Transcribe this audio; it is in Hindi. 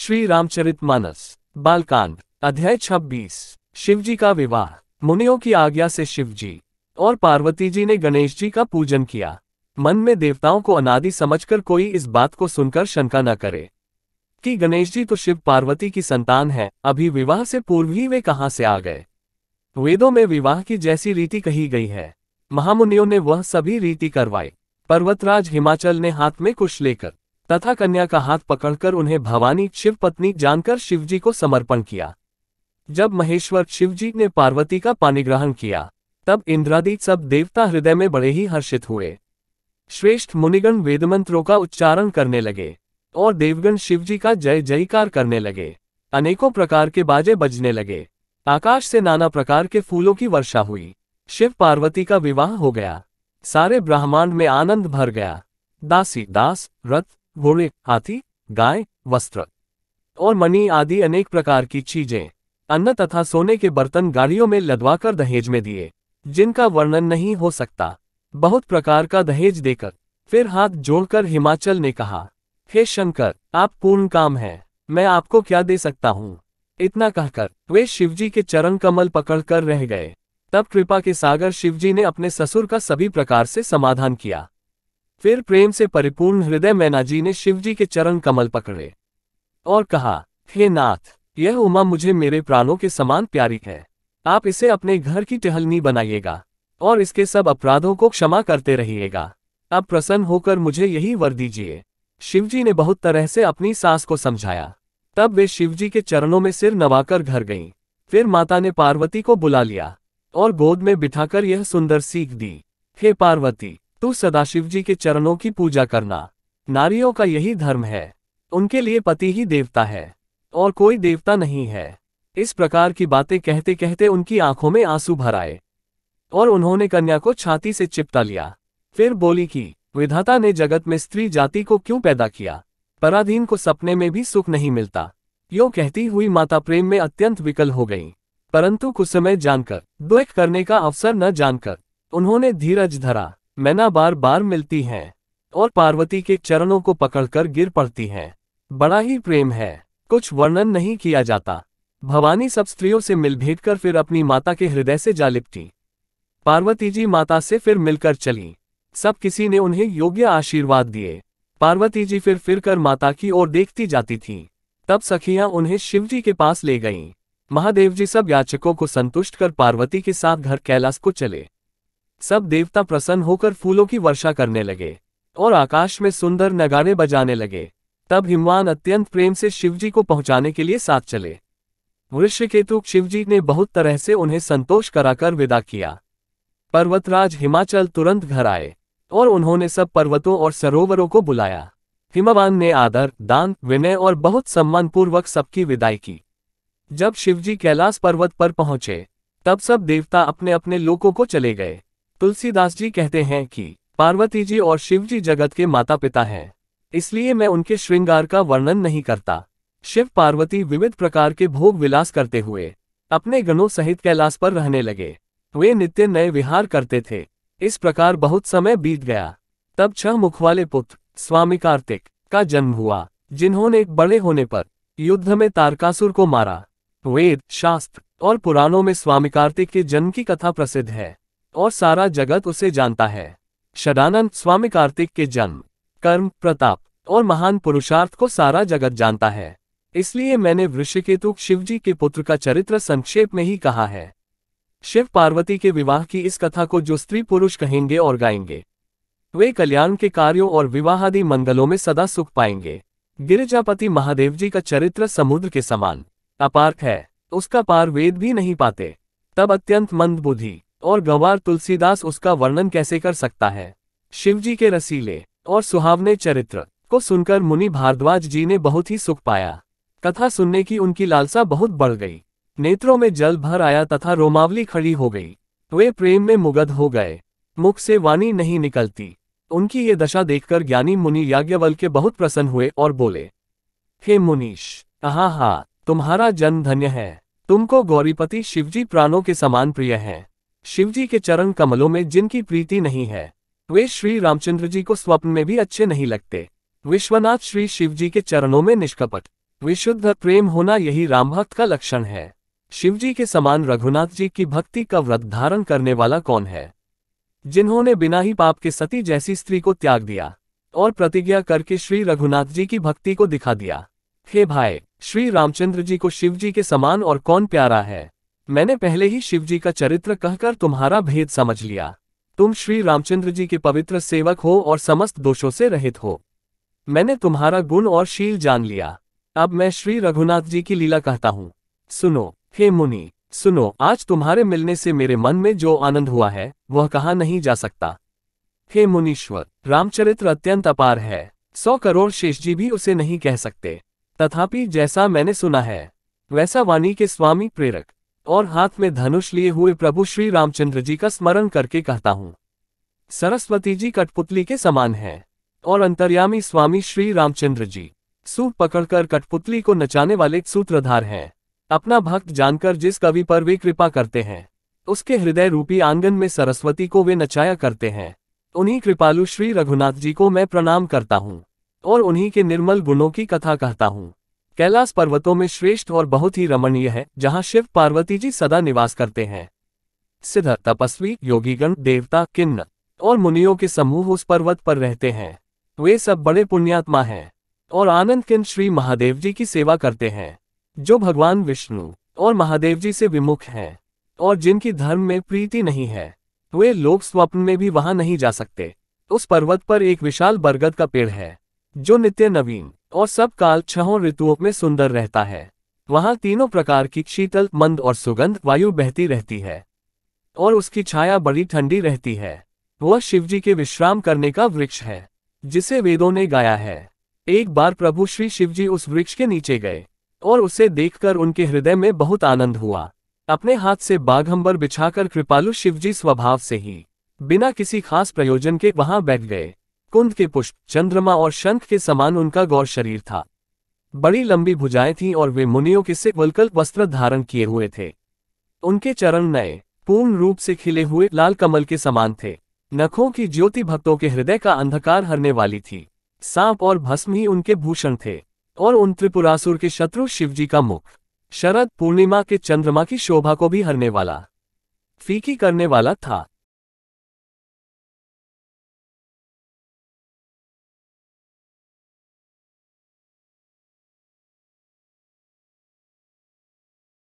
श्री रामचरितमानस बालकांड अध्याय 26। शिवजी का विवाह। मुनियों की आज्ञा से शिवजी और पार्वती जी ने गणेश जी का पूजन किया। मन में देवताओं को अनादि समझकर कोई इस बात को सुनकर शंका न करे कि गणेश जी तो शिव पार्वती की संतान है, अभी विवाह से पूर्व ही वे कहां से आ गए। वेदों में विवाह की जैसी रीति कही गई है, महामुनियों ने वह सभी रीति करवाई। पर्वतराज हिमाचल ने हाथ में कुश लेकर तथा कन्या का हाथ पकड़कर उन्हें भवानी शिव पत्नी जानकर शिवजी को समर्पण किया। जब महेश्वर शिवजी ने पार्वती का पाणिग्रहण किया, तब इंद्रादि सब देवता हृदय में बड़े ही हर्षित हुए। श्रेष्ठ मुनिगण वेदमंत्रों का उच्चारण करने लगे और देवगण शिवजी का जय जयकार करने लगे। अनेकों प्रकार के बाजे बजने लगे। आकाश से नाना प्रकार के फूलों की वर्षा हुई। शिव पार्वती का विवाह हो गया। सारे ब्रह्मांड में आनंद भर गया। दासी दास, रथ, घोड़े, हाथी, गाय, वस्त्र और मणि आदि अनेक प्रकार की चीजें, अन्न तथा सोने के बर्तन गाड़ियों में लदवाकर दहेज में दिए, जिनका वर्णन नहीं हो सकता। बहुत प्रकार का दहेज देकर फिर हाथ जोड़कर हिमाचल ने कहा, हे शंकर, आप पूर्ण काम हैं, मैं आपको क्या दे सकता हूँ। इतना कहकर वे शिवजी के चरण कमल पकड़कर रह गए। तब कृपा के सागर शिवजी ने अपने ससुर का सभी प्रकार से समाधान किया। फिर प्रेम से परिपूर्ण हृदय मैना जी ने शिवजी के चरण कमल पकड़े और कहा, हे नाथ, यह उमा मुझे मेरे प्राणों के समान प्यारी है। आप इसे अपने घर की टहलनी बनाइएगा और इसके सब अपराधों को क्षमा करते रहिएगा। अब प्रसन्न होकर मुझे यही वर दीजिए। शिवजी ने बहुत तरह से अपनी सास को समझाया। तब वे शिवजी के चरणों में सिर नवाकर घर गईं। फिर माता ने पार्वती को बुला लिया और गोद में बिठाकर यह सुंदर सीख दी, हे पार्वती, तू सदा शिवजी के चरणों की पूजा करना। नारियों का यही धर्म है। उनके लिए पति ही देवता है और कोई देवता नहीं है। इस प्रकार की बातें कहते कहते उनकी आंखों में आंसू भर आए और उन्होंने कन्या को छाती से चिपटा लिया। फिर बोली कि विधाता ने जगत में स्त्री जाति को क्यों पैदा किया। पराधीन को सपने में भी सुख नहीं मिलता। यो कहती हुई माता प्रेम में अत्यंत विकल हो गई, परंतु कुछ समय जानकर, द्वेष करने का अवसर न जानकर उन्होंने धीरज धरा। मैना बार बार मिलती हैं और पार्वती के चरणों को पकड़कर गिर पड़ती हैं। बड़ा ही प्रेम है, कुछ वर्णन नहीं किया जाता। भवानी सब स्त्रियों से मिल भेंट कर फिर अपनी माता के हृदय से जा लिपटी। पार्वती जी माता से फिर मिलकर चली। सब किसी ने उन्हें योग्य आशीर्वाद दिए। पार्वती जी फिर कर माता की ओर देखती जाती थीं। तब सखियां उन्हें शिवजी के पास ले गईं। महादेव जी सब याचकों को संतुष्ट कर पार्वती के साथ घर कैलाश को चले। सब देवता प्रसन्न होकर फूलों की वर्षा करने लगे और आकाश में सुंदर नगाड़े बजाने लगे। तब हिमवान अत्यंत प्रेम से शिवजी को पहुंचाने के लिए साथ चले। वृषकेतु शिवजी ने बहुत तरह से उन्हें संतोष कराकर विदा किया। पर्वतराज हिमाचल तुरंत घर आए और उन्होंने सब पर्वतों और सरोवरों को बुलाया। हिमवान ने आदर, दान, विनय और बहुत सम्मानपूर्वक सबकी विदाई की। जब शिवजी कैलाश पर्वत पर पहुंचे, तब सब देवता अपने अपने लोकों को चले गए। तुलसीदास जी कहते हैं कि पार्वती जी और शिवजी जगत के माता पिता हैं, इसलिए मैं उनके श्रृंगार का वर्णन नहीं करता। शिव पार्वती विविध प्रकार के भोग विलास करते हुए अपने गणों सहित कैलाश पर रहने लगे। वे नित्य नए विहार करते थे। इस प्रकार बहुत समय बीत गया। तब 6 मुख वाले पुत्र स्वामी कार्तिक का जन्म हुआ, जिन्होंने बड़े होने पर युद्ध में तारकासुर को मारा। वेद, शास्त्र और पुराणों में स्वामी कार्तिक के जन्म की कथा प्रसिद्ध है और सारा जगत उसे जानता है। षडानंद स्वामी कार्तिक के जन्म, कर्म, प्रताप और महान पुरुषार्थ को सारा जगत जानता है। इसलिए मैंने वृषकेतु शिवजी के पुत्र का चरित्र संक्षेप में ही कहा है। शिव पार्वती के विवाह की इस कथा को जो स्त्री पुरुष कहेंगे और गाएंगे, वे कल्याण के कार्यों और विवाहादि मंगलों में सदा सुख पाएंगे। गिरिजापति महादेव जी का चरित्र समुद्र के समान अपार है, उसका पार वेद भी नहीं पाते। तब अत्यंत मंद बुद्धि और गंवार तुलसीदास उसका वर्णन कैसे कर सकता है। शिवजी के रसीले और सुहावने चरित्र को सुनकर मुनि भारद्वाज जी ने बहुत ही सुख पाया। कथा सुनने की उनकी लालसा बहुत बढ़ गई। नेत्रों में जल भर आया तथा रोमावली खड़ी हो गई। वे प्रेम में मुग्ध हो गए। मुख से वाणी नहीं निकलती। उनकी ये दशा देखकर ज्ञानी मुनि याज्ञवल्क्य बहुत प्रसन्न हुए और बोले, हे मुनीश, आहा, तुम्हारा जन्म धन्य है। तुमको गौरीपति शिवजी प्राणों के समान प्रिय हैं। शिवजी के चरण कमलों में जिनकी प्रीति नहीं है, वे श्री रामचंद्र जी को स्वप्न में भी अच्छे नहीं लगते। विश्वनाथ श्री शिवजी के चरणों में निष्कपट विशुद्ध प्रेम होना यही रामभक्त का लक्षण है। शिवजी के समान रघुनाथ जी की भक्ति का व्रत धारण करने वाला कौन है, जिन्होंने बिना ही पाप के सती जैसी स्त्री को त्याग दिया और प्रतिज्ञा करके श्री रघुनाथ जी की भक्ति को दिखा दिया। हे भाई, श्री रामचंद्र जी को शिवजी के समान और कौन प्यारा है। मैंने पहले ही शिवजी का चरित्र कहकर तुम्हारा भेद समझ लिया। तुम श्री रामचंद्र जी के पवित्र सेवक हो और समस्त दोषों से रहित हो। मैंने तुम्हारा गुण और शील जान लिया। अब मैं श्री रघुनाथ जी की लीला कहता हूँ। सुनो हे मुनि, सुनो। आज तुम्हारे मिलने से मेरे मन में जो आनंद हुआ है वह कहा नहीं जा सकता। हे मुनीश्वर, रामचरित्र अत्यंत अपार है। 100 करोड़ शेष जी भी उसे नहीं कह सकते। तथापि जैसा मैंने सुना है वैसा वाणी के स्वामी प्रेरक और हाथ में धनुष लिए हुए प्रभु श्री रामचंद्र जी का स्मरण करके कहता हूँ। सरस्वती जी कठपुतली के समान है और अंतर्यामी स्वामी श्री रामचंद्र जी सूत पकड़कर कठपुतली को नचाने वाले सूत्रधार हैं। अपना भक्त जानकर जिस कवि पर वे कृपा करते हैं उसके हृदय रूपी आंगन में सरस्वती को वे नचाया करते हैं। उन्हीं कृपालु श्री रघुनाथ जी को मैं प्रणाम करता हूँ और उन्हीं के निर्मल गुणों की कथा कहता हूँ। कैलाश पर्वतों में श्रेष्ठ और बहुत ही रमणीय है, जहाँ शिव पार्वती जी सदा निवास करते हैं। सिद्ध, तपस्वी, योगीगण, देवता, किन्नर और मुनियों के समूह उस पर्वत पर रहते हैं। वे सब बड़े पुण्यात्मा हैं और आनंद किन श्री महादेव जी की सेवा करते हैं, जो भगवान विष्णु और महादेव जी से विमुख हैं और जिनकी धर्म में प्रीति नहीं है वे लोग स्वप्न में भी वहां नहीं जा सकते। उस पर्वत पर एक विशाल बरगद का पेड़ है जो नित्य नवीन और सब काल 6 ऋतुओं में सुंदर रहता है। वहां तीनों प्रकार की शीतल, मंद और सुगंध वायु बहती रहती है और उसकी छाया बड़ी ठंडी रहती है। वह शिवजी के विश्राम करने का वृक्ष है जिसे वेदों ने गाया है। एक बार प्रभु श्री शिवजी उस वृक्ष के नीचे गए और उसे देखकर उनके हृदय में बहुत आनंद हुआ। अपने हाथ से बाघंबर बिछाकर कृपालु शिवजी स्वभाव से ही बिना किसी खास प्रयोजन के वहां बैठ गए। कुंद के पुष्प, चंद्रमा और शंख के समान उनका गौर शरीर था। बड़ी लंबी भुजाएं थीं और वे मुनियों के से वल्कल्प वस्त्र धारण किए हुए थे। उनके चरण नए पूर्ण रूप से खिले हुए लाल कमल के समान थे। नखों की ज्योति भक्तों के हृदय का अंधकार हरने वाली थी। सांप और भस्म ही उनके भूषण थे और उन त्रिपुरासुर के शत्रु शिवजी का मुख शरद पूर्णिमा के चंद्रमा की शोभा को भी हरने वाला, फीकी करने वाला था।